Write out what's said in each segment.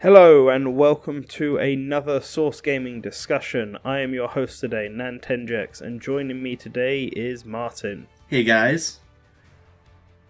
Hello and welcome to another Source Gaming discussion. I am your host today, NantenJex, and joining me today is Martin. Hey guys.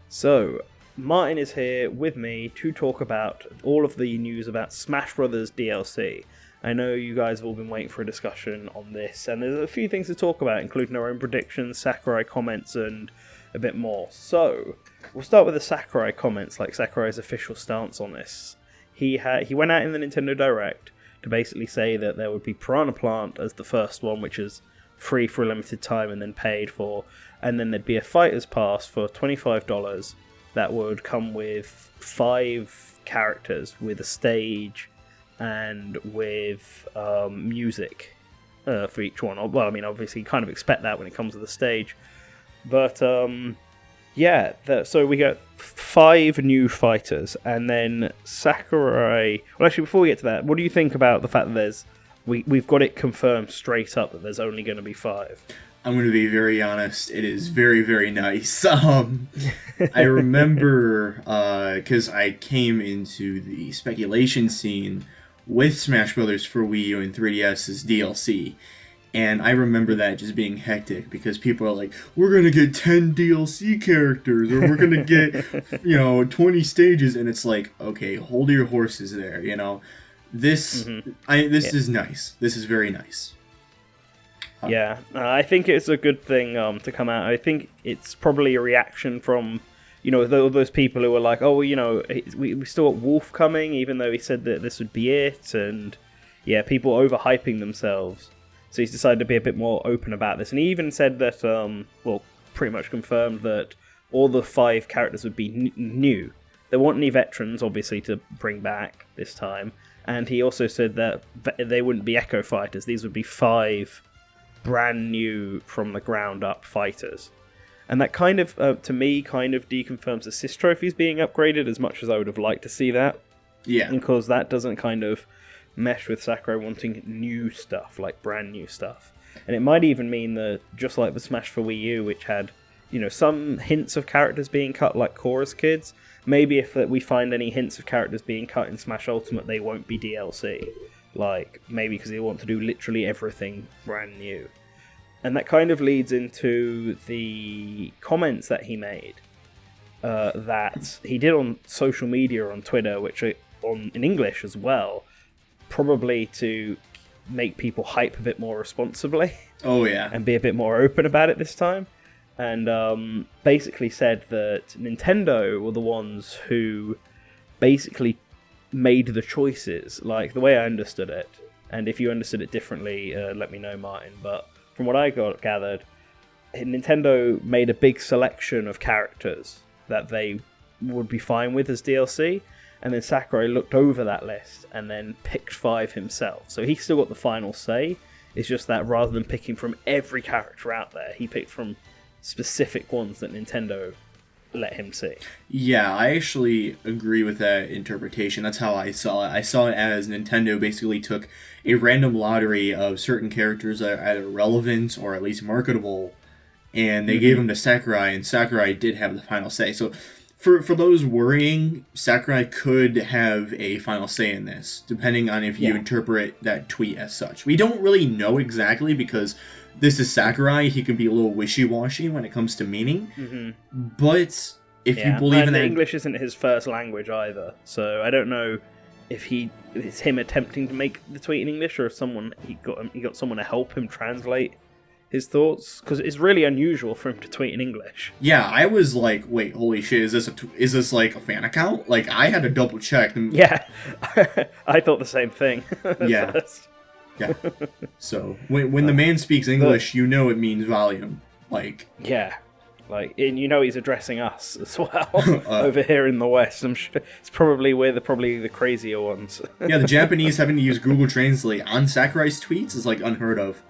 So, Martin is here with me to talk about all of the news about Smash Brothers DLC. I know you guys have all been waiting for a discussion on this, and there's a few things to talk about, including our own predictions, Sakurai comments, and a bit more. So, we'll start with the Sakurai comments, like Sakurai's official stance on this. He went out in the Nintendo Direct to basically say that there would be Piranha Plant as the first one, which is free for a limited time and then paid for, and then there'd be a Fighter's Pass for $25 that would come with 5 characters with a stage and with music for each one. Well, I mean, obviously you kind of expect that when it comes to the stage, but yeah, so we got 5 new fighters, and then Sakurai... Well, actually, before we get to that, what do you think about the fact that we've got it confirmed straight up that there's only going to be 5? I'm going to be very honest. It is very, very nice. I remember, because I came into the speculation scene with Smash Brothers for Wii U and 3DS's DLC. And I remember that just being hectic because people are like, we're going to get 10 DLC characters or we're going to get, 20 stages. And it's like, okay, hold your horses there, This is nice. This is very nice. Yeah, I think it's a good thing to come out. I think it's probably a reaction from, those people who were like, oh, we still got Wolf coming, even though he said that this would be it. And yeah, people overhyping themselves. So he's decided to be a bit more open about this. And he even said that, pretty much confirmed that all the 5 characters would be new. There weren't any veterans, obviously, to bring back this time. And he also said that they wouldn't be Echo Fighters. These would be 5 brand new from the ground up fighters. And that kind of, to me, kind of deconfirms the Sys trophies being upgraded as much as I would have liked to see that. Yeah. Because that doesn't kind of mesh with Sakurai wanting new stuff, like brand new stuff. And it might even mean that, just like the Smash for Wii U, which had, some hints of characters being cut, like Chorus Kids, maybe if we find any hints of characters being cut in Smash Ultimate, they won't be DLC. Like, maybe because they want to do literally everything brand new. And that kind of leads into the comments that he made, that he did on social media, on Twitter, which are in English as well, probably to make people hype a bit more responsibly. Oh, yeah. And be a bit more open about it this time. And basically said that Nintendo were the ones who basically made the choices, like the way I understood it. And if you understood it differently, let me know, Martin. But from what I gathered, Nintendo made a big selection of characters that they would be fine with as DLC. And then Sakurai looked over that list and then picked 5 himself. So he still got the final say. It's just that rather than picking from every character out there, he picked from specific ones that Nintendo let him see. Yeah, I actually agree with that interpretation. That's how I saw it. I saw it as Nintendo basically took a random lottery of certain characters that are either relevant or at least marketable, and they gave them to Sakurai, and Sakurai did have the final say. So For those worrying, Sakurai could have a final say in this, depending on if you interpret that tweet as such. We don't really know exactly because this is Sakurai. He can be a little wishy-washy when it comes to meaning. Mm-hmm. But if you believe in that... English isn't his first language either, so I don't know if it's him attempting to make the tweet in English or if he got someone to help him translate his thoughts, because it's really unusual for him to tweet in English. Yeah, I was like, wait, holy shit, is this like a fan account? Like, I had to double check. Yeah, I thought the same thing. Yeah. First. Yeah. So, when the man speaks English, you know it means volume. Like... Yeah. Like, and he's addressing us as well, over here in the West. I'm sure it's probably probably the crazier ones. Yeah, the Japanese having to use Google Translate on Sakurai's tweets is like unheard of.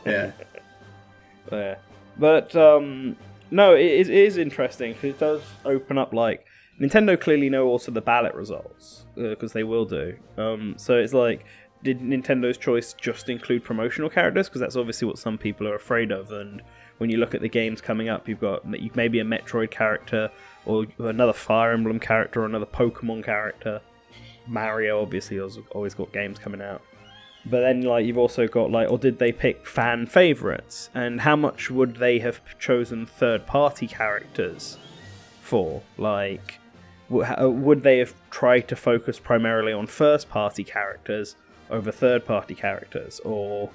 Yeah. But no, it is interesting because it does open up, like, Nintendo clearly know also the ballot results because they will do. So it's like, did Nintendo's choice just include promotional characters? Because that's obviously what some people are afraid of. And when you look at the games coming up, you've got maybe a Metroid character or another Fire Emblem character or another Pokemon character. Mario obviously has always got games coming out. But then, like, you've also got, like, or did they pick fan favourites? And how much would they have chosen third-party characters for? Like, would they have tried to focus primarily on first-party characters over third-party characters? Or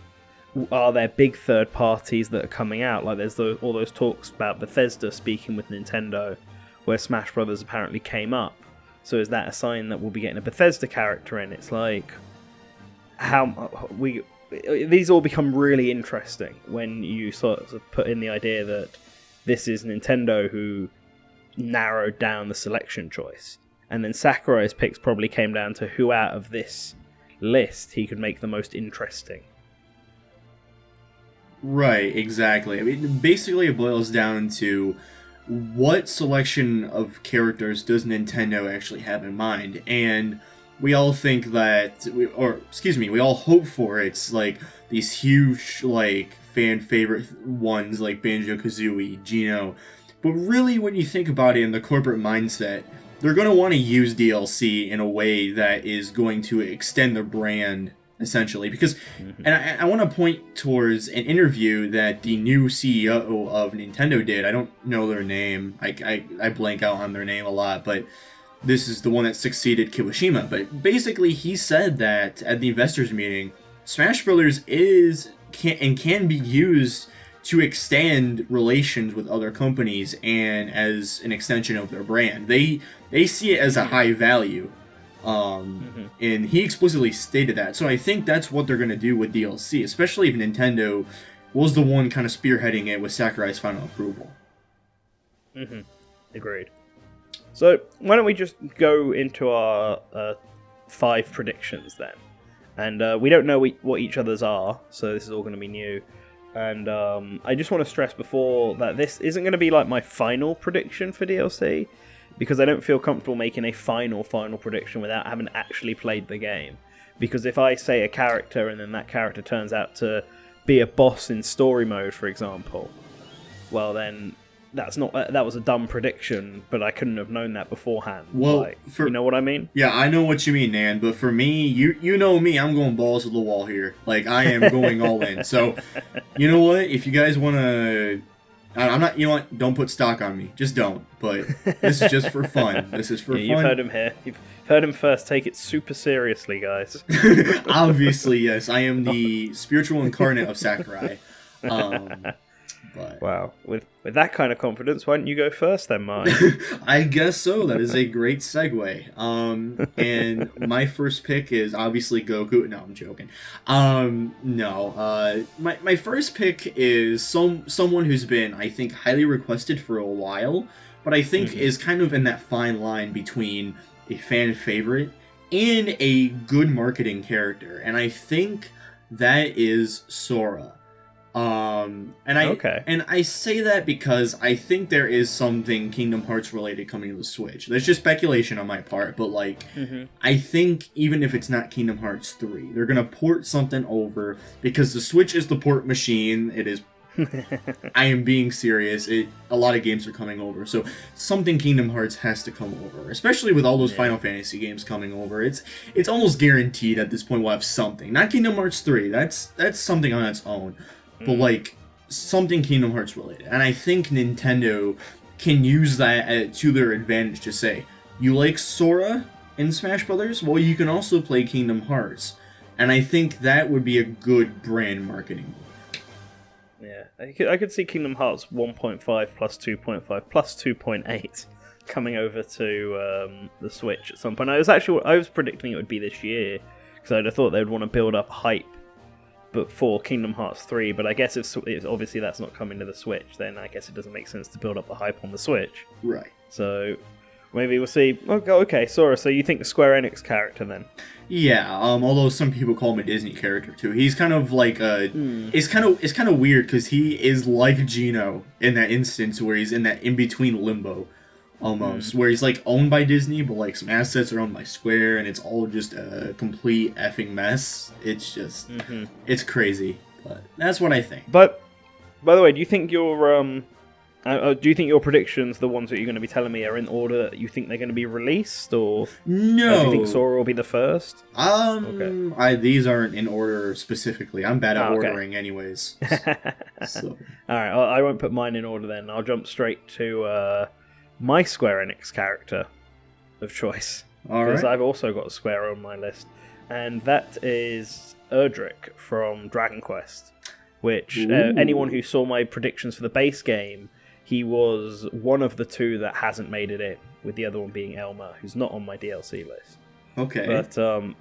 are there big third parties that are coming out? Like, there's all those talks about Bethesda speaking with Nintendo, where Smash Brothers apparently came up. So is that a sign that we'll be getting a Bethesda character in? It's like, these all become really interesting when you sort of put in the idea that this is Nintendo who narrowed down the selection choice. And then Sakurai's picks probably came down to who out of this list he could make the most interesting. Right, exactly. I mean, basically it boils down to what selection of characters does Nintendo actually have in mind, and we all think that, we all hope for it's like these huge, like, fan favorite ones like Banjo Kazooie, Geno, but really when you think about it in the corporate mindset, they're going to want to use DLC in a way that is going to extend the brand, essentially, because, and I want to point towards an interview that the new CEO of Nintendo did. I don't know their name. I blank out on their name a lot, but this is the one that succeeded Kiwashima. But basically, he said that at the investors meeting, Smash Brothers can be used to extend relations with other companies and as an extension of their brand. They see it as a high value. And he explicitly stated that. So I think that's what they're going to do with DLC, especially if Nintendo was the one kind of spearheading it with Sakurai's final approval. Agreed. So why don't we just go into our 5 predictions then? And we don't know what each other's are, so this is all going to be new. And I just want to stress before that this isn't going to be like my final prediction for DLC, because I don't feel comfortable making a final prediction without having actually played the game. Because if I say a character and then that character turns out to be a boss in story mode, for example, well then that was a dumb prediction, but I couldn't have known that beforehand. Well, like, you know what I mean? Yeah, I know what you mean, Nan, but for me, you know me, I'm going balls to the wall here. Like, I am going all in. So, you know what? If you guys want to... I'm not, you know what? Don't put stock on me. Just don't. But this is just for fun. This is for fun. You've heard him here. You've heard him first. Take it super seriously, guys. Obviously, yes. I am the spiritual incarnate of Sakurai. But... Wow. With that kind of confidence, why don't you go first then, Martin? I guess so. That is a great segue. And my first pick is obviously Goku. No, I'm joking. My first pick is someone who's been, I think, highly requested for a while, but I think is kind of in that fine line between a fan favorite and a good marketing character. And I think that is Sora. And I say that because I think there is something Kingdom Hearts related coming to the Switch. There's just speculation on my part, but like, I think even if it's not Kingdom Hearts 3, they're gonna port something over because the Switch is the port machine. It is. I am being serious. A lot of games are coming over, so something Kingdom Hearts has to come over, especially with all those Final Fantasy games coming over. It's almost guaranteed at this point we'll have something. Not Kingdom Hearts 3. That's something on its own. But, like, something Kingdom Hearts related. And I think Nintendo can use that to their advantage to say, you like Sora in Smash Brothers? Well, you can also play Kingdom Hearts. And I think that would be a good brand marketing move. Yeah, I could see Kingdom Hearts 1.5 plus 2.5 plus 2.8 coming over to the Switch at some point. I was predicting it would be this year, because I'd have thought they would want to build up hype for Kingdom Hearts 3, but I guess if obviously that's not coming to the Switch, then I guess it doesn't make sense to build up the hype on the Switch. Right. So maybe we'll see. Okay, Sora, so you think the Square Enix character then? Yeah, although some people call him a Disney character too. He's kind of like it's kind of weird because he is like Geno in that instance where he's in that in-between limbo. Almost, where he's like owned by Disney, but like some assets are owned by Square, and it's all just a complete effing mess. It's just, it's crazy, but that's what I think. But, by the way, do you think your Do you think your predictions, the ones that you're going to be telling me, are in order that you think they're going to be released, or no? Do you think Sora will be the first? These aren't in order specifically. I'm bad at ordering, anyways. So. All right, I won't put mine in order then. I'll jump straight to my Square Enix character of choice, because I've also got a Square on my list, and that is Erdrick from Dragon Quest. Which anyone who saw my predictions for the base game, he was one of the two that hasn't made it in, with the other one being Elmer, who's not on my DLC list. Okay. But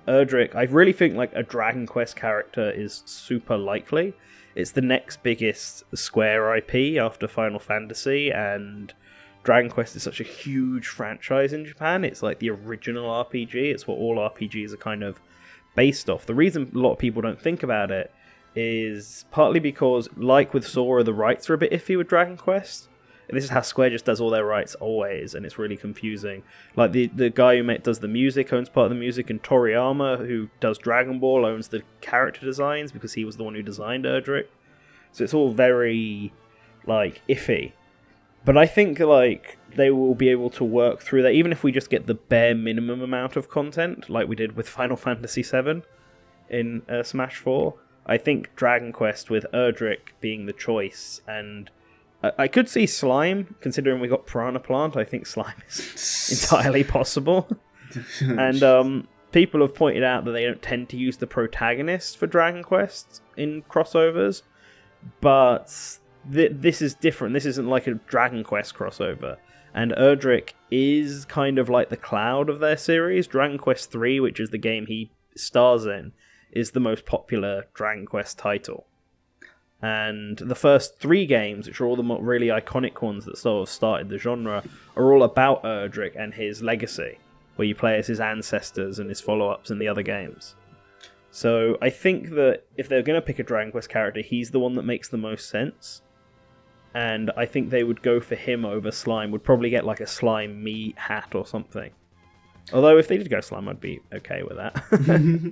Erdrick, I really think like a Dragon Quest character is super likely. It's the next biggest Square IP after Final Fantasy, and Dragon Quest is such a huge franchise in Japan. It's like the original RPG. It's what all RPGs are kind of based off. The reason a lot of people don't think about it is partly because, like with Sora, the rights are a bit iffy with Dragon Quest. This is how Square just does all their rights always, and it's really confusing. Like, the guy who does the music owns part of the music, and Toriyama, who does Dragon Ball, owns the character designs, because he was the one who designed Erdrick. So it's all very, like, iffy. But I think, like, they will be able to work through that, even if we just get the bare minimum amount of content, like we did with Final Fantasy VII in Smash 4. I think Dragon Quest with Erdrick being the choice, and I could see Slime, considering we got Piranha Plant. I think Slime is entirely possible. And people have pointed out that they don't tend to use the protagonist for Dragon Quest in crossovers, but this is different. This isn't like a Dragon Quest crossover. And Erdrick is kind of like the Cloud of their series. Dragon Quest III, which is the game he stars in, is the most popular Dragon Quest title. And the first 3 games, which are all the really iconic ones that sort of started the genre, are all about Erdrick and his legacy, where you play as his ancestors and his follow-ups in the other games. So I think that if they're going to pick a Dragon Quest character, he's the one that makes the most sense. And I think they would go for him over Slime, would probably get like a Slime meat hat or something. Although if they did go Slime, I'd be okay with that.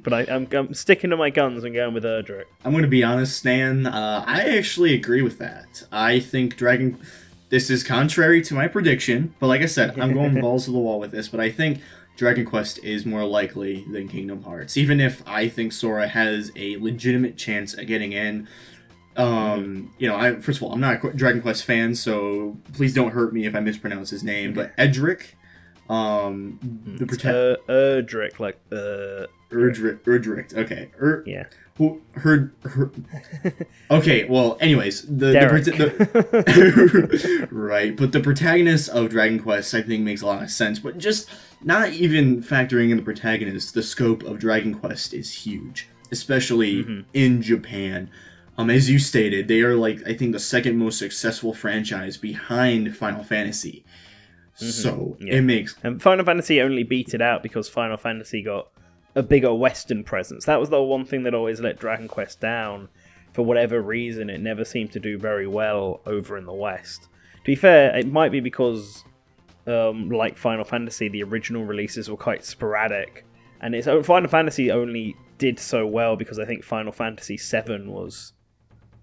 But I'm sticking to my guns and going with Erdrick. I'm going to be honest, Stan. I actually agree with that. I think this is contrary to my prediction, but like I said, I'm going balls to the wall with this, but I think Dragon Quest is more likely than Kingdom Hearts. Even if I think Sora has a legitimate chance at getting in. First of all, I'm not a Dragon Quest fan, so please don't hurt me if I mispronounce his name, but Edric. Erdrick, like Erdrick. Okay. Yeah. Okay. Well, anyways, right. But the protagonist of Dragon Quest, I think, makes a lot of sense. But just not even factoring in the protagonist, the scope of Dragon Quest is huge, especially in Japan. As you stated, they are like, I think, the second most successful franchise behind Final Fantasy. So it makes... And Final Fantasy only beat it out because Final Fantasy got a bigger Western presence. That was the one thing that always let Dragon Quest down. For whatever reason, it never seemed to do very well over in the West. To be fair, it might be because, like Final Fantasy, the original releases were quite sporadic. And Final Fantasy only did so well because I think Final Fantasy VII was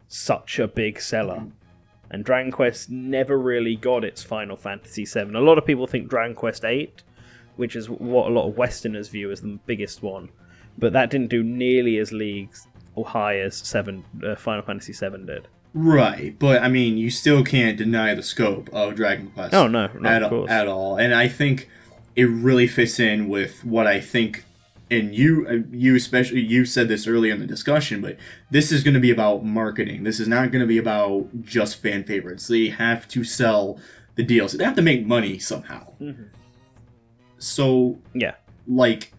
such a big seller. And Dragon Quest never really got its Final Fantasy VII. A lot of people think Dragon Quest VIII, which is what a lot of Westerners view as the biggest one, but that didn't do nearly as high as Final Fantasy VII did. Right, but I mean, you still can't deny the scope of Dragon Quest. Oh no, of course. At all. And I think it really fits in with what I think. And you especially, you said this earlier in the discussion, but this is going to be about marketing. This is not going to be about just fan favorites. They have to sell the DLC. They have to make money somehow. So, yeah, like,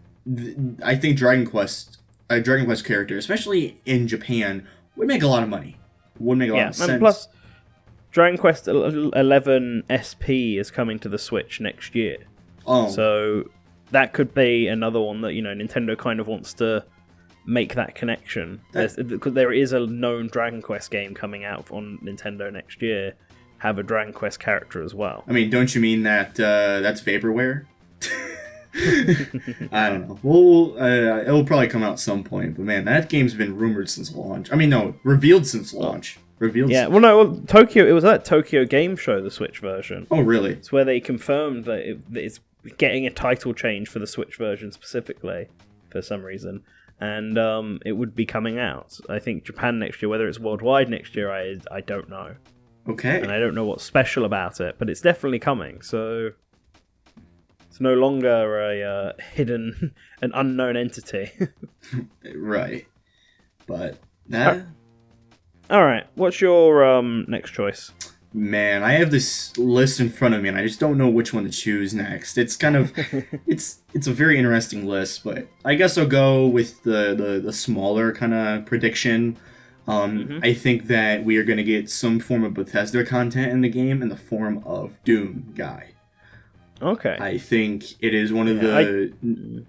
I think Dragon Quest character, especially in Japan, would make a lot of money. Would make a lot of sense. And plus, Dragon Quest 11 SP is coming to the Switch next year. Oh, so that could be another one that, Nintendo kind of wants to make that connection. Because there is a known Dragon Quest game coming out on Nintendo next year, have a Dragon Quest character as well. I mean, don't you mean that that's vaporware? I don't know. Well, it'll probably come out some point, but man, that game's been rumored since launch. I mean, no, revealed since launch. revealed. Yeah, well, no, Tokyo. It was at Tokyo Game Show, the Switch version. Oh, really? It's where they confirmed that it's getting a title change for the Switch version specifically, for some reason, and it would be coming out. I think Japan next year. Whether it's worldwide next year, I don't know. Okay. And I don't know what's special about it, but it's definitely coming. So it's no longer a hidden, an unknown entity. Right. But that. All right. What's your next choice? Man, I have this list in front of me, and I just don't know which one to choose next. It's kind of, it's a very interesting list, but I guess I'll go with the smaller kind of prediction. I think that we are going to get some form of Bethesda content in the game in the form of Doom Guy. Okay. I think it is one of the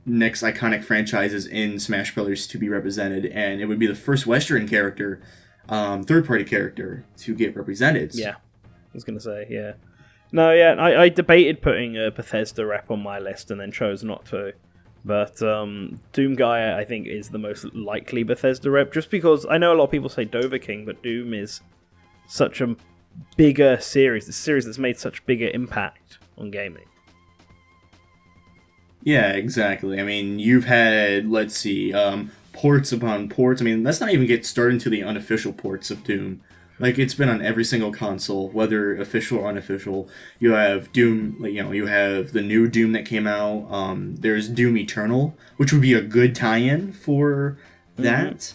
next iconic franchises in Smash Brothers to be represented, and it would be the first Western character, third-party character, to get represented. Yeah. I was going to say, yeah. No, yeah, I debated putting a Bethesda rep on my list and then chose not to. But Doom Guy, I think, is the most likely Bethesda rep, just because I know a lot of people say Dover King, but Doom is such a bigger series. It's a series that's made such bigger impact on gaming. Yeah, exactly. I mean, you've had, let's see, ports upon ports. I mean, let's not even get started into the unofficial ports of Doom. Like, it's been on every single console, whether official or unofficial. You have Doom, you have the new Doom that came out. There's Doom Eternal, which would be a good tie-in for that.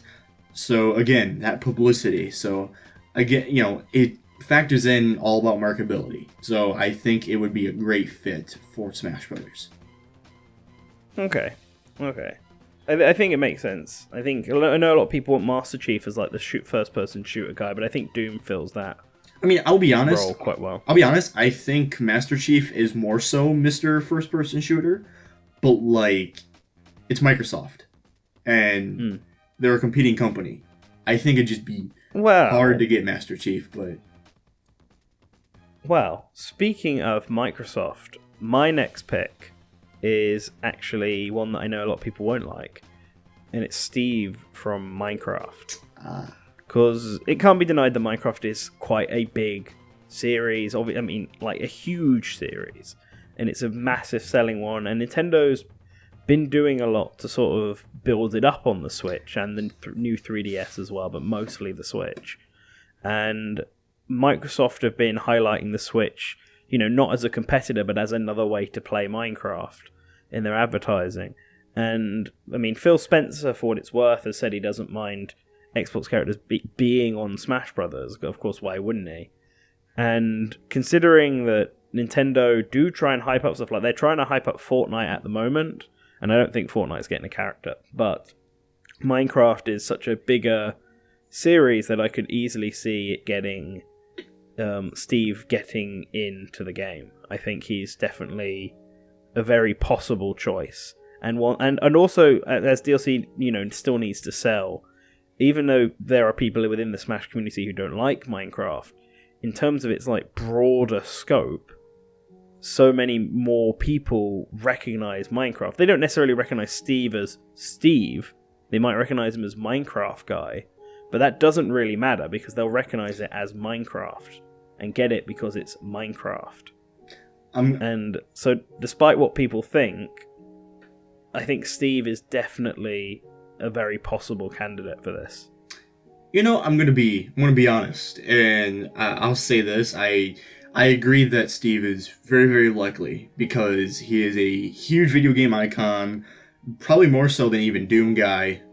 So, again, that publicity. So, again, it factors in all about marketability. So, I think it would be a great fit for Smash Brothers. Okay. I think it makes sense. I know a lot of people want Master Chief as like the first-person shooter guy, but I think Doom fills that. I mean, I'll be honest. Role quite well. I'll be honest. I think Master Chief is more so Mr. First-person shooter, but like, it's Microsoft, and they're a competing company. I think it'd just be hard to get Master Chief, but. Well, speaking of Microsoft, my next pick is actually one that I know a lot of people won't like, and it's Steve from Minecraft. Because it can't be denied that Minecraft is quite a big series, like a huge series, and it's a massive selling one, and Nintendo's been doing a lot to sort of build it up on the Switch, and the new 3DS as well, but mostly the Switch. And Microsoft have been highlighting the Switch, not as a competitor, but as another way to play Minecraft in their advertising. And, I mean, Phil Spencer, for what it's worth, has said he doesn't mind Xbox characters being on Smash Brothers. Of course, why wouldn't he? And considering that Nintendo do try and hype up stuff, like they're trying to hype up Fortnite at the moment, and I don't think Fortnite's getting a character, but Minecraft is such a bigger series that I could easily see it getting Steve getting into the game. I think he's definitely a very possible choice, and also as DLC, still needs to sell. Even though there are people within the Smash community who don't like Minecraft, in terms of its like broader scope, so many more people recognize Minecraft. They don't necessarily recognize Steve as Steve. They might recognize him as Minecraft guy, but that doesn't really matter because they'll recognize it as Minecraft and get it because it's Minecraft. And so, despite what people think, I think Steve is definitely a very possible candidate for this. I'm gonna be honest, and I'll say this: I agree that Steve is very, very likely because he is a huge video game icon, probably more so than even Doom Guy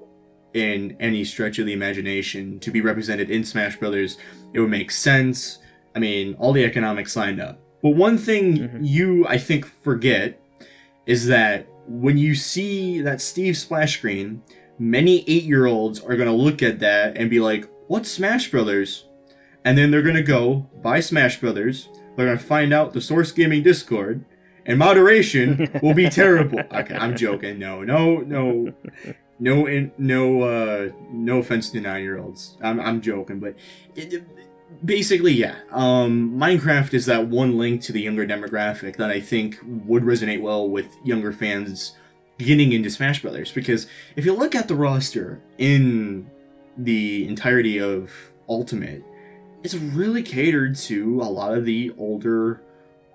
in any stretch of the imagination to be represented in Smash Brothers. It would make sense. I mean, all the economics lined up. But one thing you, I think, forget is that when you see that Steve splash screen, many 8-year-olds are going to look at that and be like, what's Smash Brothers? And then they're going to go buy Smash Brothers. They're going to find out the Source Gaming Discord, and moderation will be terrible. Okay, I'm joking. No offense to 9-year-olds. I'm joking, but basically, yeah. Minecraft is that one link to the younger demographic that I think would resonate well with younger fans getting into Smash Brothers. Because if you look at the roster in the entirety of Ultimate, it's really catered to a lot of the older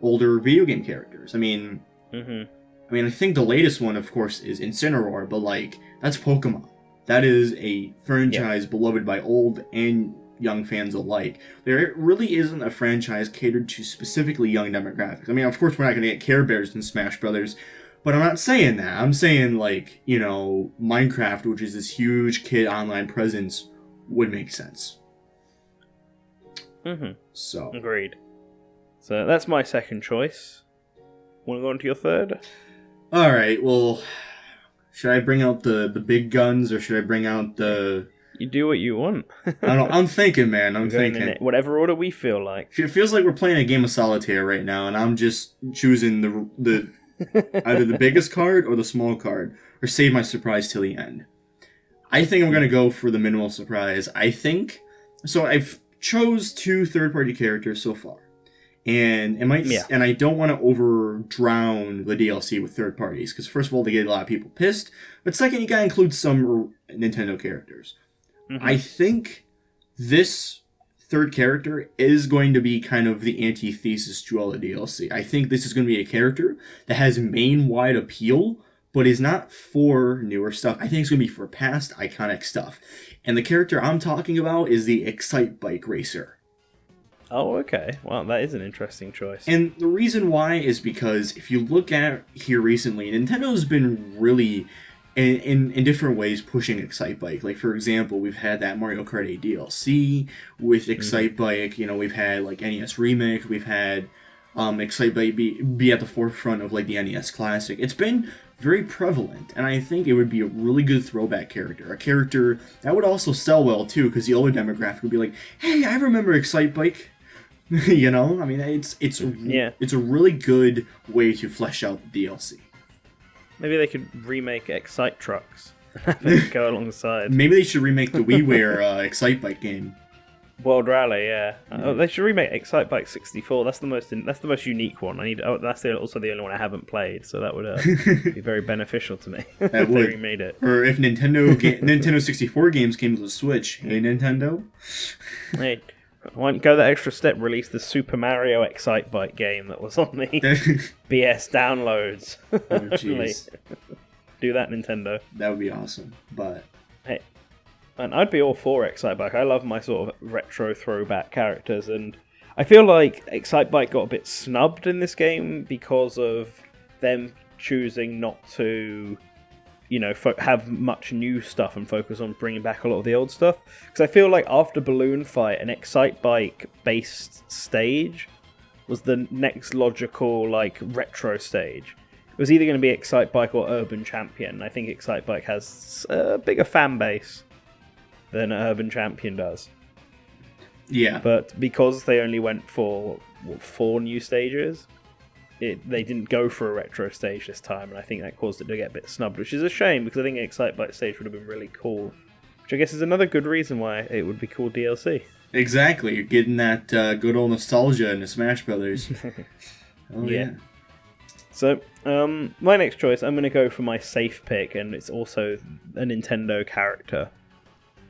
video game characters. I mean, I think the latest one, of course, is Incineroar, but like that's Pokemon. That is a franchise beloved by old and young fans alike. There really isn't a franchise catered to specifically young demographics. I mean, of course, we're not going to get Care Bears in Smash Brothers, but I'm not saying that. I'm saying, like, you know, Minecraft, which is this huge kid online presence, would make sense. So agreed. So that's my second choice. Want to go on to your third? All right. Well, should I bring out the big guns or should I bring out the? You do what you want. I don't know. I'm thinking, man. I'm thinking. In whatever order we feel like. It feels like we're playing a game of solitaire right now, and I'm just choosing the either the biggest card or the small card, or save my surprise till the end. I think I'm gonna go for the minimal surprise. I think so. I've chose 2 third-party characters so far, and and I don't want to over drown the DLC with third parties because first of all, they get a lot of people pissed, but second, you gotta include some Nintendo characters. I think this third character is going to be kind of the antithesis to all the DLC. I think this is going to be a character that has main-wide appeal, but is not for newer stuff. I think it's going to be for past iconic stuff. And the character I'm talking about is the Excitebike Racer. Oh, okay. Well, that is an interesting choice. And the reason why is because if you look at here recently, Nintendo's been really in different ways pushing Excitebike. Like, for example, we've had that Mario Kart 8 DLC with Excitebike. You know, we've had, like, NES Remake. We've had Excitebike be at the forefront of, like, the NES Classic. It's been very prevalent, and I think it would be a really good throwback character. A character that would also sell well, too, because the older demographic would be like, hey, I remember Excitebike. You know? I mean, it's a really good way to flesh out the DLC. Maybe they could remake Excite Trucks. Go alongside. Maybe they should remake the WiiWare Excitebike game. World Rally, yeah. They should remake Excitebike 64. That's the most unique one. That's also the only one I haven't played, so that would be very beneficial to me if they remade it. Or if Nintendo 64 games came to the Switch. Hey, Nintendo. Hey, why don't go that extra step? Release the Super Mario Excitebike game that was on the BS downloads. Oh, jeez. Do that, Nintendo. That would be awesome. But hey, and I'd be all for Excitebike. I love my sort of retro throwback characters, and I feel like Excitebike got a bit snubbed in this game because of them choosing not to, you know, have much new stuff and focus on bringing back a lot of the old stuff. Because I feel like after Balloon Fight, an Excitebike-based stage was the next logical, like, retro stage. It was either going to be Excitebike or Urban Champion. I think Excitebike has a bigger fan base than Urban Champion does. Yeah. But because they only went for 4 new stages, they didn't go for a retro stage this time, and I think that caused it to get a bit snubbed, which is a shame, because I think an Excitebike stage would have been really cool. Which I guess is another good reason why it would be called DLC. Exactly, you're getting that good old nostalgia into Smash Brothers. Oh, yeah. So, my next choice, I'm going to go for my safe pick, and it's also a Nintendo character.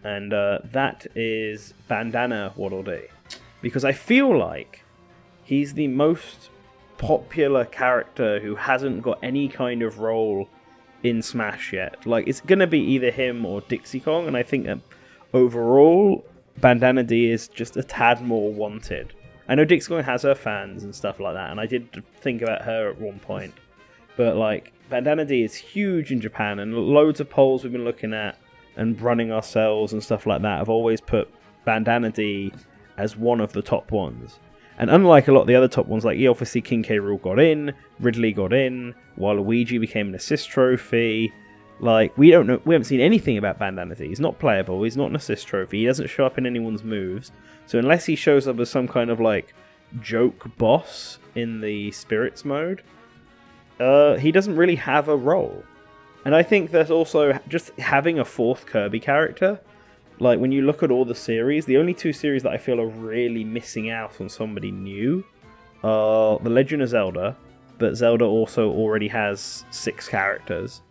And that is Bandana Waddle Dee. Because I feel like he's the most popular character who hasn't got any kind of role in Smash yet. Like, it's going to be either him or Dixie Kong, and I think that overall, Bandana Dee is just a tad more wanted. I know Dixie Kong has her fans and stuff like that, and I did think about her at one point. But, like, Bandana Dee is huge in Japan, and loads of polls we've been looking at and running ourselves and stuff like that have always put Bandana Dee as one of the top ones. And unlike a lot of the other top ones, like, obviously King K. Rool got in, Ridley got in, Waluigi became an assist trophy. Like, we haven't seen anything about Bandana Dee. He's not playable, he's not an assist trophy, he doesn't show up in anyone's moves. So unless he shows up as some kind of, like, joke boss in the Spirits mode, he doesn't really have a role. And I think there's also just having a 4th Kirby character. Like, when you look at all the series, the only 2 series that I feel are really missing out on somebody new are The Legend of Zelda, but Zelda also already has 6 characters,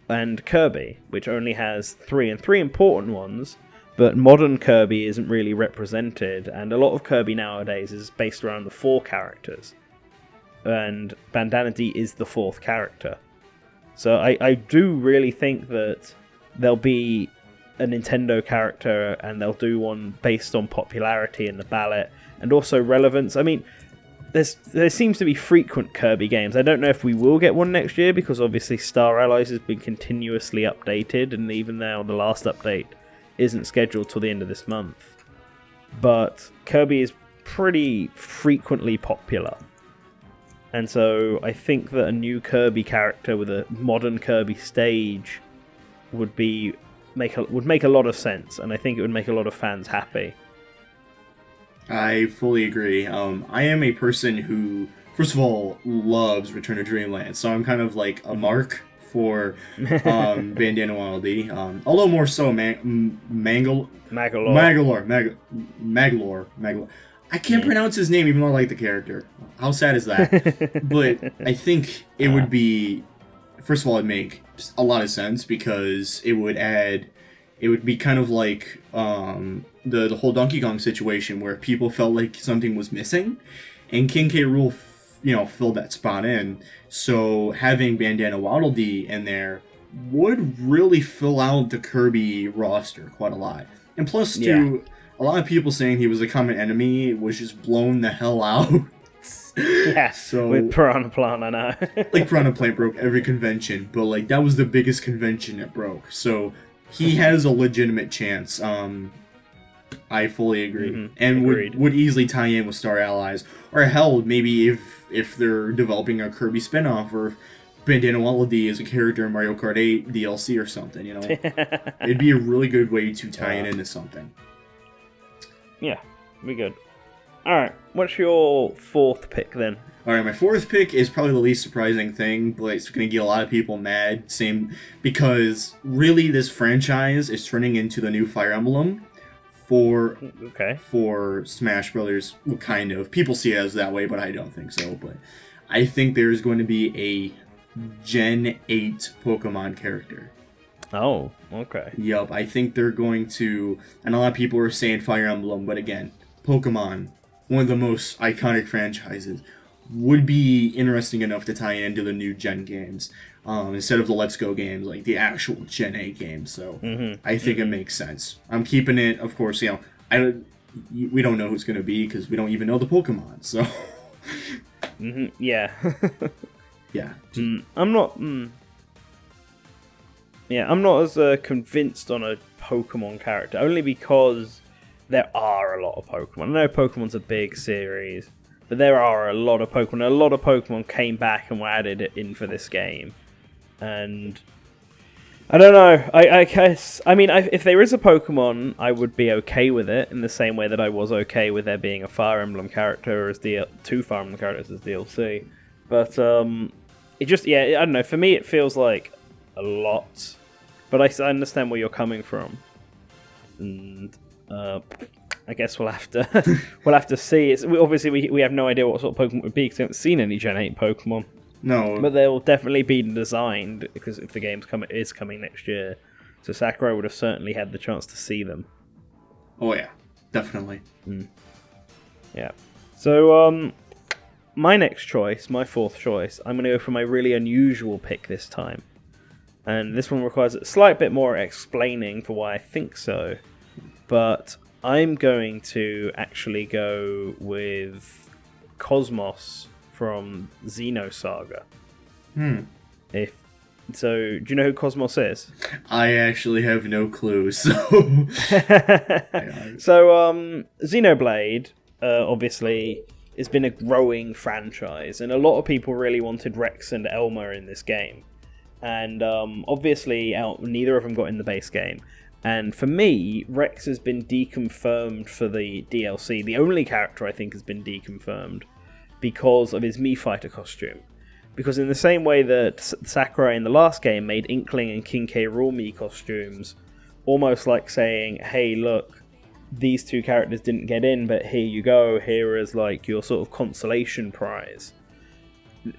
and Kirby, which only has 3, and 3 important ones, but modern Kirby isn't really represented, and a lot of Kirby nowadays is based around the 4 characters. And Bandanity is the 4th character. So I do really think that there'll be a Nintendo character, and they'll do one based on popularity in the ballot, and also relevance. I mean, there seems to be frequent Kirby games. I don't know if we will get one next year, because obviously Star Allies has been continuously updated, and even now the last update isn't scheduled till the end of this month. But Kirby is pretty frequently popular. And so I think that a new Kirby character with a modern Kirby stage would make a lot of sense, and I think it would make a lot of fans happy. I fully agree. I am a person who, first of all, loves Return to Dreamland, so I'm kind of like a mark for Bandana Waddle Dee. Although more so Magalore. I can't pronounce his name even though I like the character. How sad is that? But I think it would be, first of all, it'd make a lot of sense, because it would be kind of like the whole Donkey Kong situation, where people felt like something was missing, and King K. Rool filled that spot in. So having Bandana Waddle Dee in there would really fill out the Kirby roster quite a lot. And plus, too, a lot of people saying he was a common enemy was just blown the hell out. Yeah, so with Piranha Plant, I know. Like, Piranha Plant broke every convention, but like that was the biggest convention it broke. So he has a legitimate chance. I fully agree, and would easily tie in with Star Allies, or hell, maybe if they're developing a Kirby spinoff, or if Bandana Waddle Dee is a character in Mario Kart 8 DLC or something. It'd be a really good way to tie it into something. Yeah, be good. Alright, what's your 4th pick then? Alright, my 4th pick is probably the least surprising thing, but it's going to get a lot of people mad. Because really this franchise is turning into the new Fire Emblem for Smash Brothers. Well, kind of. People see it as that way, but I don't think so. But I think there's going to be a Gen 8 Pokemon character. Oh, okay. Yup, I think they're going to, and a lot of people are saying Fire Emblem, but again, Pokemon, one of the most iconic franchises, would be interesting enough to tie into the new Gen games, instead of the Let's Go games, like the actual Gen 8 games. So I think it makes sense. I'm keeping it, of course, we don't know who's going to be, because we don't even know the Pokemon, so. Yeah. Yeah. I'm not... Yeah, I'm not as convinced on a Pokemon character, only because there are a lot of Pokemon. I know Pokemon's a big series, but there are a lot of Pokemon. A lot of Pokemon came back and were added in for this game. And I don't know. I guess, I mean, if there is a Pokemon, I would be okay with it, in the same way that I was okay with there being a Fire Emblem character as 2 Fire Emblem characters as DLC. But it just, I don't know. For me, it feels like a lot. But I understand where you're coming from, and I guess we'll have to see. Obviously we have no idea what sort of Pokemon it would be, because we haven't seen any Gen 8 Pokemon. No, but they will definitely be designed, because if the game is coming next year, so Sakurai would have certainly had the chance to see them. Oh yeah, definitely. Yeah. So my next choice, my 4th choice, I'm going to go for my really unusual pick this time. And this one requires a slight bit more explaining for why I think so. But I'm going to actually go with Cosmos from Xenosaga. So, do you know who Cosmos is? I actually have no clue, so... So, Xenoblade, obviously, has been a growing franchise, and a lot of people really wanted Rex and Elma in this game. And obviously, neither of them got in the base game. And for me, Rex has been deconfirmed for the DLC. The only character I think has been deconfirmed because of his Mii Fighter costume. Because in the same way that Sakurai in the last game made Inkling and King K. Rool Mii costumes, almost like saying, hey, look, these 2 characters didn't get in, but here you go, here is like your sort of consolation prize.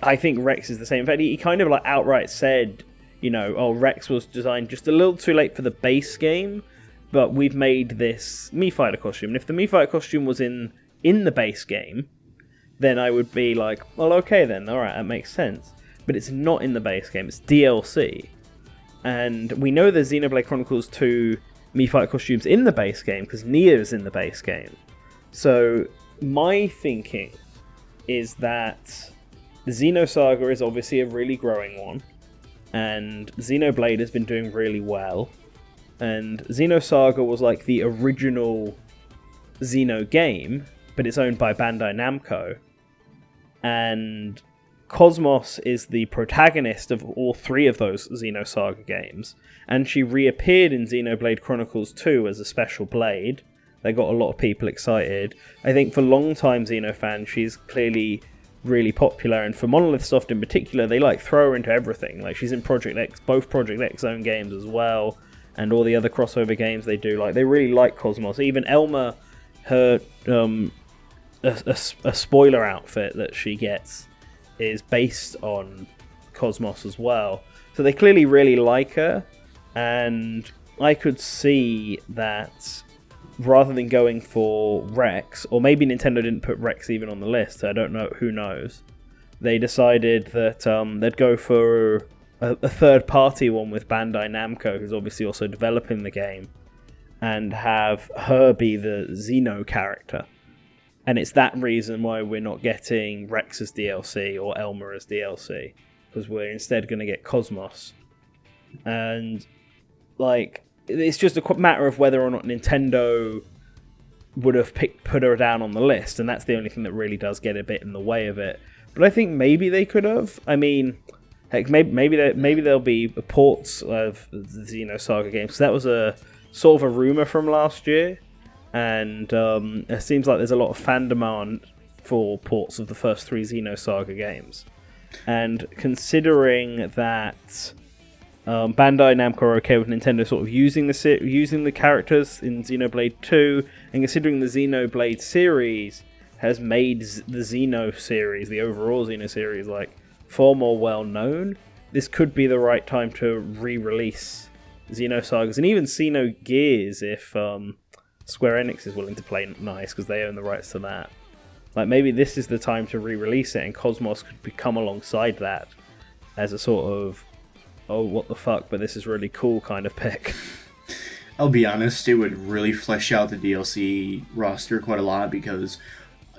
I think Rex is the same. In fact, he kind of like outright said, Rex was designed just a little too late for the base game, but we've made this Mii Fighter costume. And if the Mii Fighter costume was in the base game, then I would be like, well, okay then, alright, that makes sense. But it's not in the base game, it's DLC. And we know there's Xenoblade Chronicles 2 Mii Fighter costumes in the base game, because Nia's in the base game. So, my thinking is that the Xenosaga is obviously a really growing one, and Xenoblade has been doing really well. And Xenosaga was like the original Xeno game, but it's owned by Bandai Namco. And Cosmos is the protagonist of all three of those Xenosaga games, and she reappeared in Xenoblade Chronicles 2 as a special blade. They got a lot of people excited. I think for long-time Xeno fans, she's clearly really popular, and for Monolith Soft in particular, they like throw her into everything. Like, she's in Project X, both Project X own games as well, and all the other crossover games they do. Like, they really like Cosmos. Even Elma, her a spoiler outfit that she gets is based on Cosmos as well. So they clearly really like her, and I could see that rather than going for Rex, or maybe Nintendo didn't put Rex even on the list, I don't know, who knows, they decided that they'd go for a third-party one with Bandai Namco, who's obviously also developing the game, and have her be the Xeno character. And it's that reason why we're not getting Rex as DLC or Elmer as DLC, because we're instead going to get Cosmos. And, like, it's just a matter of whether or not Nintendo would have put her down on the list, and that's the only thing that really does get a bit in the way of it. But I think maybe they could have. I mean, heck, maybe there'll be ports of the Xenosaga games. So that was a sort of a rumor from last year, and it seems like there's a lot of fan demand for ports of the first three Xenosaga games. And considering that Bandai Namco are okay with Nintendo sort of using the characters in Xenoblade 2, and considering the Xenoblade series has made the Xeno series, the overall Xeno series, like far more well known, this could be the right time to re-release Xenosagas and even Xenogears if Square Enix is willing to play nice, because they own the rights to that. Like, maybe this is the time to re-release it, and Cosmos could come alongside that as a sort of, oh, what the fuck, but this is really cool kind of pick. I'll be honest, it would really flesh out the DLC roster quite a lot, because,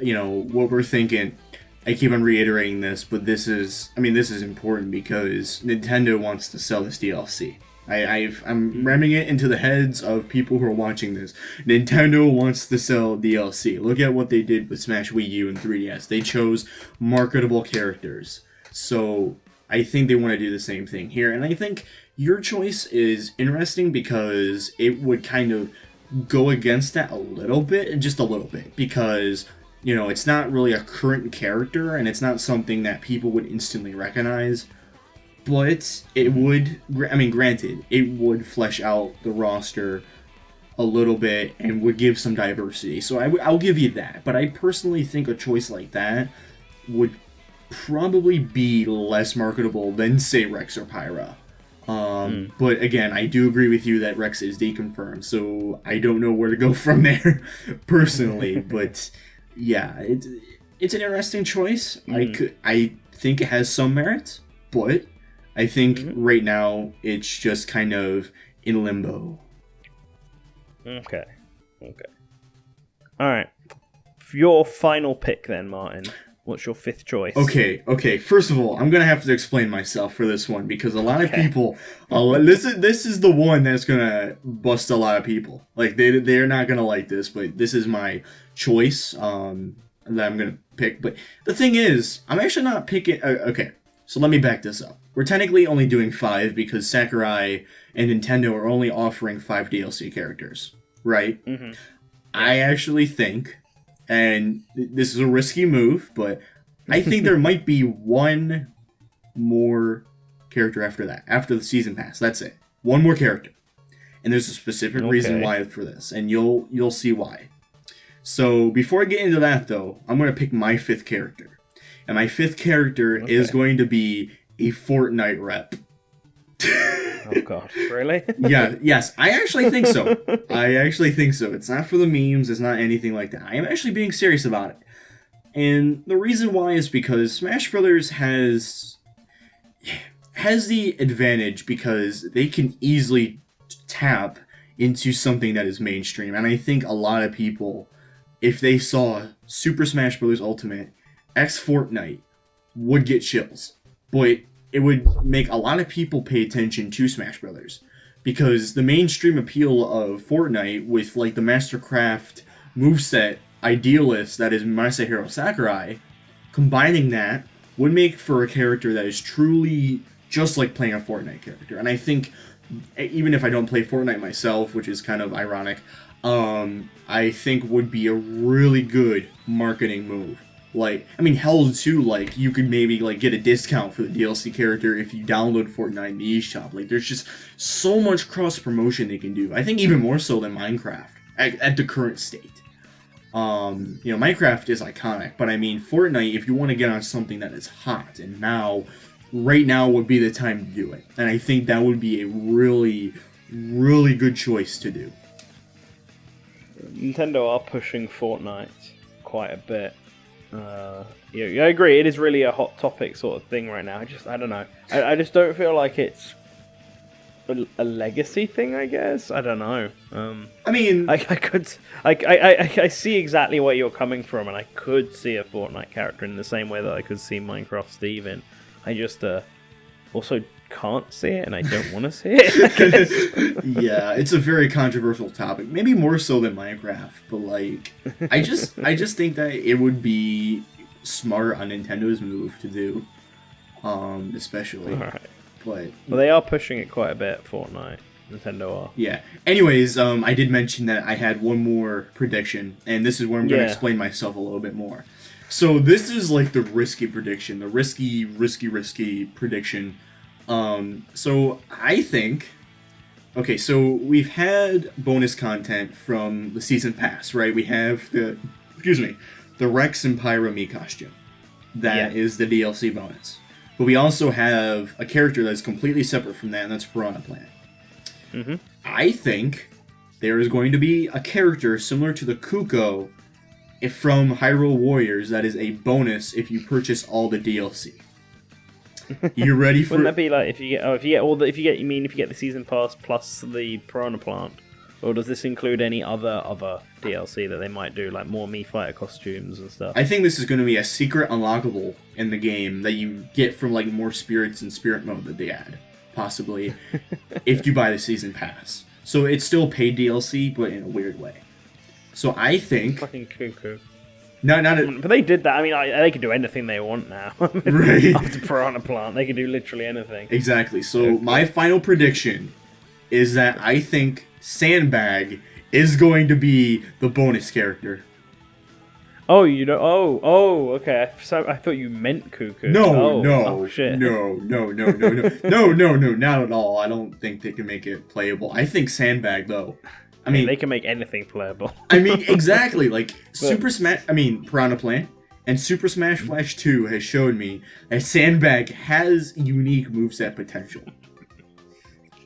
you know, what we're thinking, I keep on reiterating this, but this is important because Nintendo wants to sell this DLC. I'm ramming it into the heads of people who are watching this. Nintendo wants to sell DLC. Look at what they did with Smash Wii U and 3DS. They chose marketable characters. So I think they want to do the same thing here. And I think your choice is interesting because it would kind of go against that a little bit, just a little bit. Because, you know, it's not really a current character, and it's not something that people would instantly recognize. But it would, granted, it would flesh out the roster a little bit and would give some diversity. So I'll give you that. But I personally think a choice like that would probably be less marketable than, say, Rex or Pyra. But again, I do agree with you that Rex is deconfirmed, so I don't know where to go from there, personally. But yeah, it's an interesting choice. I think it has some merit, but I think right now it's just kind of in limbo. Okay. Alright. Your final pick then, Martin. What's your fifth choice? Okay. First of all, I'm going to have to explain myself for this one, because a lot of people... this is the one that's going to bust a lot of people. Like, they're not going to like this, but this is my choice that I'm going to pick. But the thing is, I'm actually not picking... okay, so let me back this up. We're technically only doing 5 because Sakurai and Nintendo are only offering 5 DLC characters, right? Mm-hmm. I actually think, and this is a risky move, but I think there might be one more character after that, after the season pass. That's it. One more character. And there's a specific reason why for this, and you'll see why. So before I get into that, though, I'm going to pick my 5th character. And my 5th character is going to be a Fortnite rep. Oh god, really? Yeah, yes, I actually think so. I actually think so. It's not for the memes, it's not anything like that. I am actually being serious about it. And the reason why is because Smash Brothers has the advantage because they can easily tap into something that is mainstream. And I think a lot of people, if they saw Super Smash Bros. Ultimate X Fortnite, would get chills. But it would make a lot of people pay attention to Smash Brothers. Because the mainstream appeal of Fortnite with like the Mastercraft moveset idealist that is Masahiro Sakurai, combining that would make for a character that is truly just like playing a Fortnite character. And I think, even if I don't play Fortnite myself, which is kind of ironic, I think would be a really good marketing move. Like, I mean, hell too, like, you could maybe, like, get a discount for the DLC character if you download Fortnite in the eShop. Like, there's just so much cross-promotion they can do. I think even more so than Minecraft, at the current state. Minecraft is iconic, but I mean, Fortnite, if you want to get on something that is hot, and right now would be the time to do it. And I think that would be a really, really good choice to do. Nintendo are pushing Fortnite quite a bit. I agree. It is really a hot topic sort of thing right now. I don't know. I just don't feel like it's a legacy thing. I guess I don't know. I mean, I see exactly where you're coming from, and I could see a Fortnite character in the same way that I could see Minecraft Steven. I just also can't see it, and I don't want to see it. Yeah, it's a very controversial topic. Maybe more so than Minecraft, but like, I just think that it would be smart on Nintendo's move to do, especially. All right. But they are pushing it quite a bit. Fortnite, Nintendo are. Yeah. Anyways, I did mention that I had one more prediction, and this is where I'm going to explain myself a little bit more. So this is like the risky prediction, the risky prediction. So I think, okay, so we've had bonus content from the season pass, right? We have the Rex and Pyra Mii costume. That is the DLC bonus. But we also have a character that's completely separate from that, and that's Piranha Plant. Mm-hmm. I think there is going to be a character similar to the Kuko from Hyrule Warriors that is a bonus if you purchase all the DLC. You ready for? Wouldn't that be like if you get the season pass plus the Piranha Plant, or does this include any other DLC that they might do, like more Mii Fighter costumes and stuff? I think this is going to be a secret unlockable in the game that you get from like more spirits and spirit mode that they add, possibly, if you buy the season pass. So it's still paid DLC, but in a weird way. So I think fucking cuckoo. No, but they did that. I mean, they can do anything they want now. Right. After Piranha Plant, they can do literally anything. Exactly. So my final prediction is that I think Sandbag is going to be the bonus character. Oh, you know? Oh, okay. I thought you meant Cuckoo. No, oh, shit. No, not at all. I don't think they can make it playable. I think Sandbag, though. I mean, they can make anything playable. I mean, exactly. Like, Piranha Plant and Super Smash Flash 2 has showed me that Sandbag has unique moveset potential.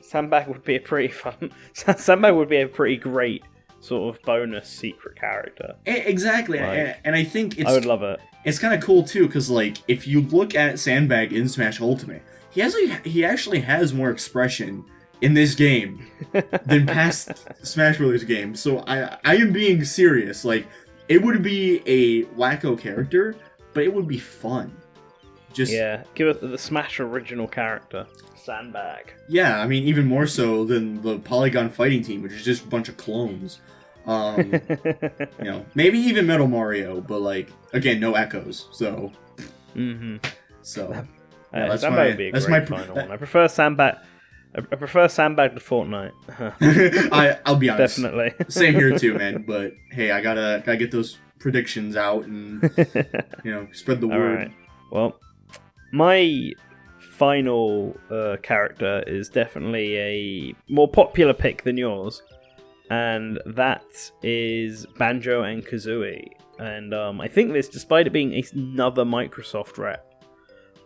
Sandbag would be a pretty fun... Sandbag would be a pretty great sort of bonus secret character. Exactly. Like, and I think it's... I would love it. It's kind of cool, too, because, like, if you look at Sandbag in Smash Ultimate, he actually has more expression in this game than past Smash Brothers games. So I am being serious. Like, it would be a wacko character, but it would be fun. Give it the Smash original character, Sandbag. Yeah, I mean, even more so than the Polygon Fighting Team, which is just a bunch of clones. Maybe even Metal Mario, but like, again, no echoes. So, Sandbag would be a great final one. I prefer Sandbag. I prefer Sandbag to Fortnite. I'll be honest. Definitely. Same here too, man. But hey, I gotta get those predictions out and spread the word. All right. Well, my final character is definitely a more popular pick than yours, and that is Banjo and Kazooie. And I think this, despite it being another Microsoft rep,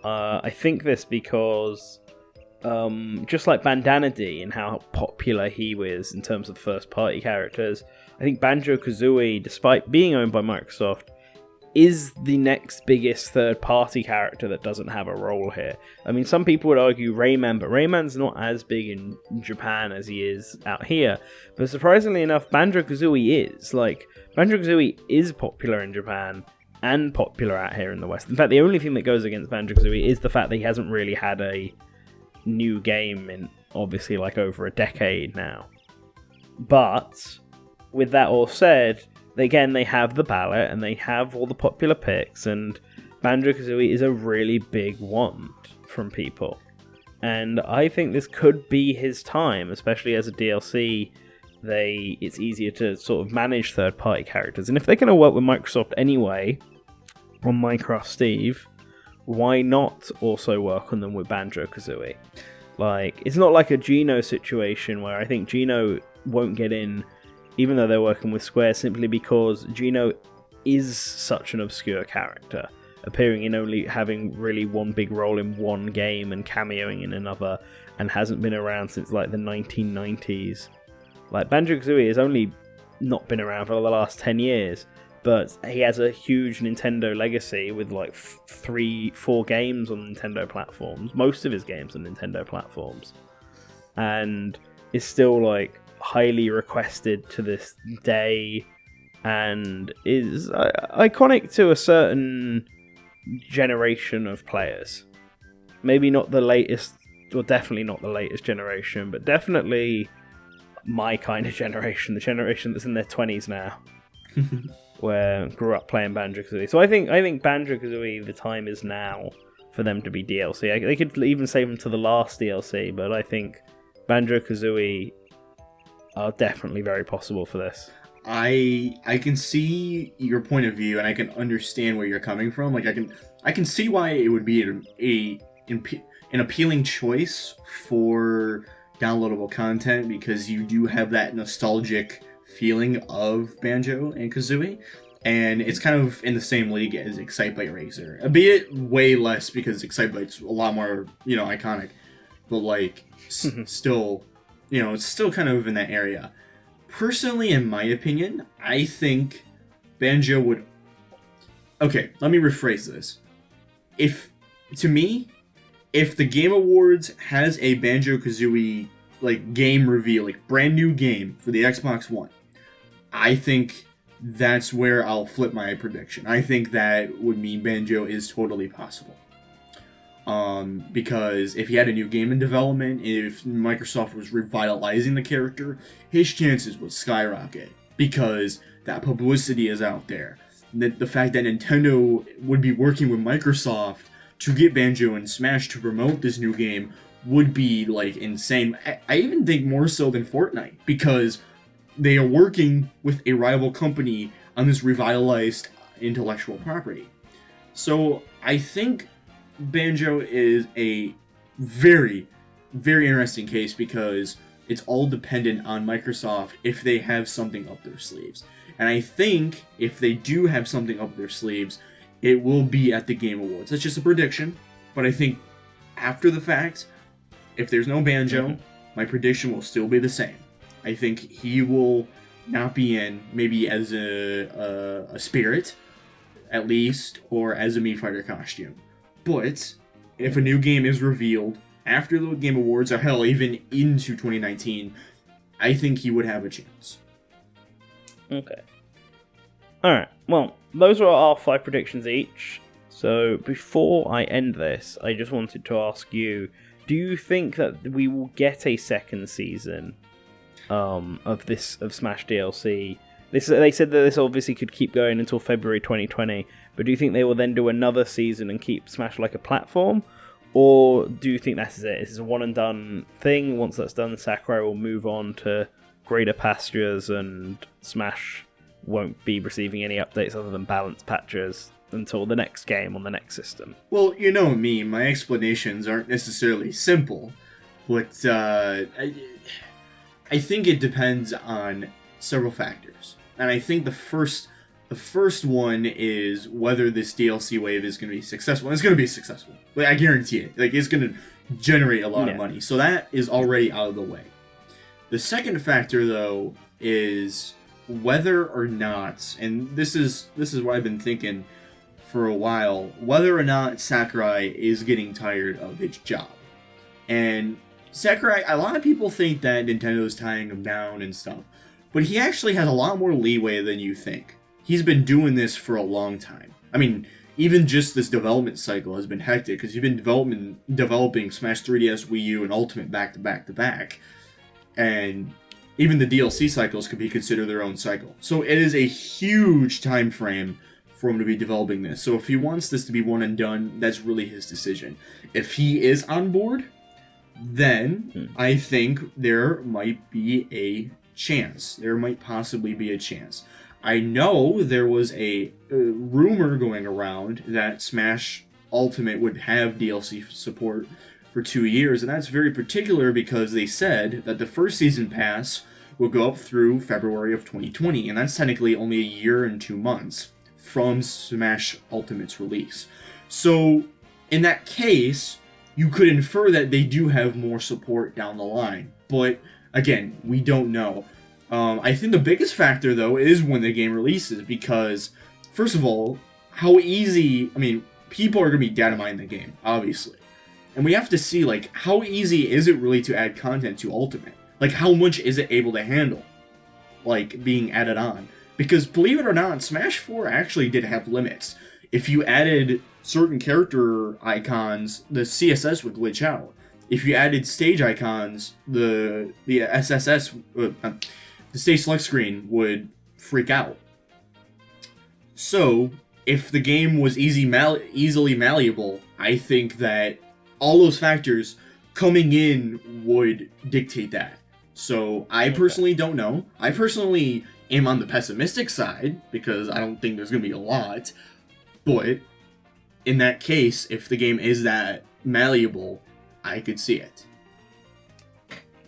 I think this because just like Bandana D and how popular he was in terms of first-party characters, I think Banjo Kazooie, despite being owned by Microsoft, is the next biggest third-party character that doesn't have a role here. I mean, some people would argue Rayman, but Rayman's not as big in Japan as he is out here. But surprisingly enough, Banjo Kazooie is. Like, Banjo Kazooie is popular in Japan and popular out here in the West. In fact, the only thing that goes against Banjo Kazooie is the fact that he hasn't really had a new game in, obviously, like over a decade now. But, with that all said, again, they have the ballot and they have all the popular picks, and Banjo Kazooie is a really big want from people. And I think this could be his time, especially as a DLC. It's easier to sort of manage third-party characters, and if they're going to work with Microsoft anyway on Minecraft Steve, why not also work on them with Banjo Kazooie? Like, it's not like a Geno situation where I think Geno won't get in, even though they're working with Square, simply because Geno is such an obscure character, appearing in only having really one big role in one game and cameoing in another, and hasn't been around since like the 1990s. Like, Banjo-Kazooie has only not been around for the last 10 years, but he has a huge Nintendo legacy with like 3-4 games on Nintendo platforms, most of his games on Nintendo platforms, and is still like highly requested to this day, and is iconic to a certain generation of players. Maybe not the latest, or definitely not the latest generation, but definitely my kind of generation, the generation that's in their 20s now, where grew up playing Banjo-Kazooie. So I think Banjo-Kazooie, the time is now for them to be DLC. They could even save them to the last DLC, but I think Banjo-Kazooie are definitely very possible for this. I can see your point of view, and I can understand where you're coming from. Like, I can see why it would be an appealing choice for downloadable content, because you do have that nostalgic feeling of Banjo and Kazooie, and it's kind of in the same league as Excitebike Racer, albeit way less because Excitebike's a lot more, iconic, but like still, it's still kind of in that area. Personally, in my opinion, I think Banjo would... Okay, let me rephrase this. If the Game Awards has a Banjo-Kazooie like game reveal, like brand new game for the Xbox One, I think that's where I'll flip my prediction. I think that would mean Banjo is totally possible. Because if he had a new game in development, if Microsoft was revitalizing the character, his chances would skyrocket, because that publicity is out there. The fact that Nintendo would be working with Microsoft to get Banjo and Smash to promote this new game would be like insane. I even think more so than Fortnite, because they are working with a rival company on this revitalized intellectual property. So I think Banjo is a very, very interesting case, because it's all dependent on Microsoft if they have something up their sleeves. And I think if they do have something up their sleeves, it will be at the Game Awards. That's just a prediction, but I think after the fact, if there's no Banjo, my prediction will still be the same. I think he will not be in, maybe as a spirit, at least, or as a Mii Fighter costume. But if a new game is revealed after the Game Awards, or hell, even into 2019, I think he would have a chance. Okay. Alright, well, those are our 5 predictions each. So before I end this, I just wanted to ask you, do you think that we will get a second season of Smash DLC? They said that this obviously could keep going until February 2020, but do you think they will then do another season and keep Smash like a platform? Or do you think that is it? This is a one and done thing. Once that's done, Sakurai will move on to greater pastures, and Smash won't be receiving any updates other than balance patches until the next game on the next system? Well, you know me, my explanations aren't necessarily simple, but I think it depends on several factors. And I think the first one is whether this DLC wave is going to be successful. And it's going to be successful. Like, I guarantee it. Like, it's going to generate a lot of money. So that is already out of the way. The second factor, though, is whether or not, and this is what I've been thinking for a while, whether or not Sakurai is getting tired of his job. And Sakurai, a lot of people think that Nintendo's tying him down and stuff, but he actually has a lot more leeway than you think. He's been doing this for a long time. I mean, even just this development cycle has been hectic, because you've been developing Smash 3DS, Wii U, and Ultimate back to back to back. And even the DLC cycles could be considered their own cycle. So it is a huge time frame for him to be developing this. So if he wants this to be one and done, that's really his decision. If he is on board, then I think there might be a chance. There might possibly be a chance. I know there was a rumor going around that Smash Ultimate would have DLC support for 2 years, and that's very particular because they said that the first season pass will go up through February of 2020, and that's technically only a year and 2 months from Smash Ultimate's release. So in that case, you could infer that they do have more support down the line, but again, we don't know. I think the biggest factor, though, is when the game releases, because, first of all, how easy, I mean, people are going to be data mining the game, obviously. And we have to see, like, how easy is it really to add content to Ultimate? Like, how much is it able to handle, like, being added on? Because, believe it or not, Smash 4 actually did have limits. If you added certain character icons, the CSS would glitch out. If you added stage icons, the SSS, the stage select screen would freak out. So, if the game was easily malleable, I think that all those factors coming in would dictate that. So, I personally don't know. I personally am on the pessimistic side, because I don't think there's going to be a lot. But, in that case, if the game is that malleable, I could see it.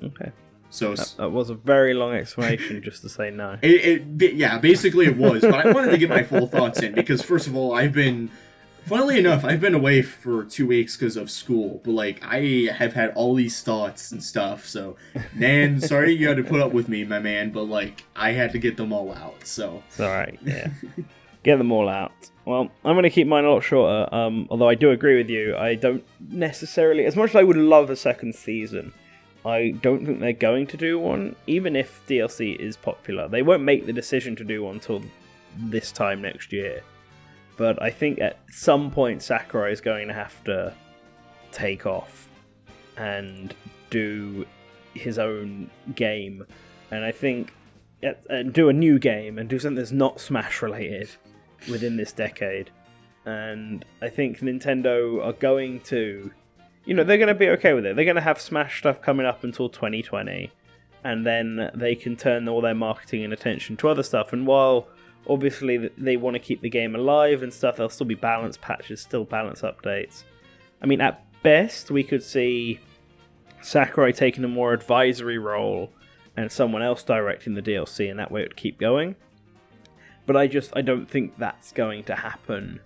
Okay. So that was a very long explanation just to say no. Yeah, basically it was, but I wanted to get my full thoughts in, because first of all, funnily enough, I've been away for 2 weeks because of school, but like, I have had all these thoughts and stuff, so, Nan, sorry you had to put up with me, my man, but like, I had to get them all out, so. It's alright, yeah. Get them all out. Well, I'm going to keep mine a lot shorter, although I do agree with you, I don't necessarily, as much as I would love a second season, I don't think they're going to do one, even if DLC is popular. They won't make the decision to do one until this time next year. But I think at some point Sakurai is going to have to take off and do his own game. And I think do a new game and do something that's not Smash related within this decade. And I think Nintendo are going to... You know, they're going to be okay with it. They're going to have Smash stuff coming up until 2020, and then they can turn all their marketing and attention to other stuff. And while, obviously, they want to keep the game alive and stuff, there'll still be balance patches, still balance updates. I mean, at best, we could see Sakurai taking a more advisory role and someone else directing the DLC, and that way it would keep going. But I don't think that's going to happen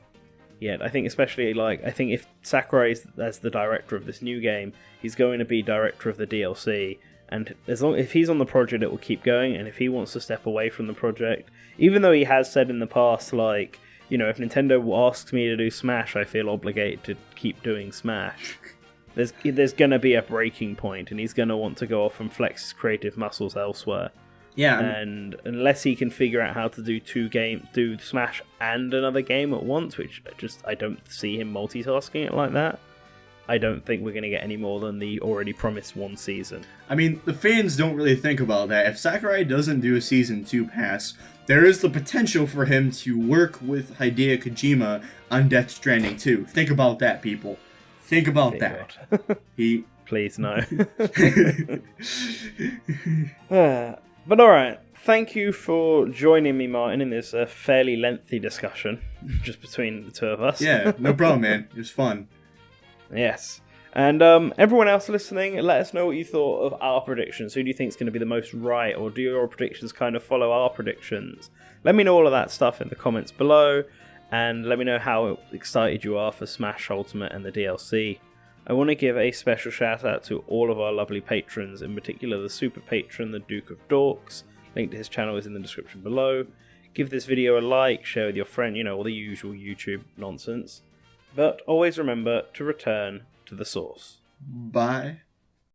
yet. I think especially, I think if Sakurai is as the director of this new game, he's going to be director of the DLC, and if he's on the project, it will keep going, and if he wants to step away from the project, even though he has said in the past, like, you know, if Nintendo asks me to do Smash, I feel obligated to keep doing Smash. There's going to be a breaking point, and he's going to want to go off and flex his creative muscles elsewhere. Yeah, and unless he can figure out how to do Smash and another game at once, which I don't see him multitasking it like that, I don't think we're going to get any more than the already promised one season. I mean, the fans don't really think about that. If Sakurai doesn't do a Season 2 pass, there is the potential for him to work with Hideo Kojima on Death Stranding 2. Think about that, people. Think about that. Please, no. But alright, thank you for joining me, Martin, in this fairly lengthy discussion, just between the two of us. Yeah, no problem, man. It was fun. Yes. And everyone else listening, let us know what you thought of our predictions. Who do you think is going to be the most right, or do your predictions kind of follow our predictions? Let me know all of that stuff in the comments below, and let me know how excited you are for Smash Ultimate and the DLC. I want to give a special shout out to all of our lovely patrons, in particular the super patron, the Duke of Dorks. Link to his channel is in the description below. Give this video a like, share with your friend, all the usual YouTube nonsense. But always remember to return to the source. Bye.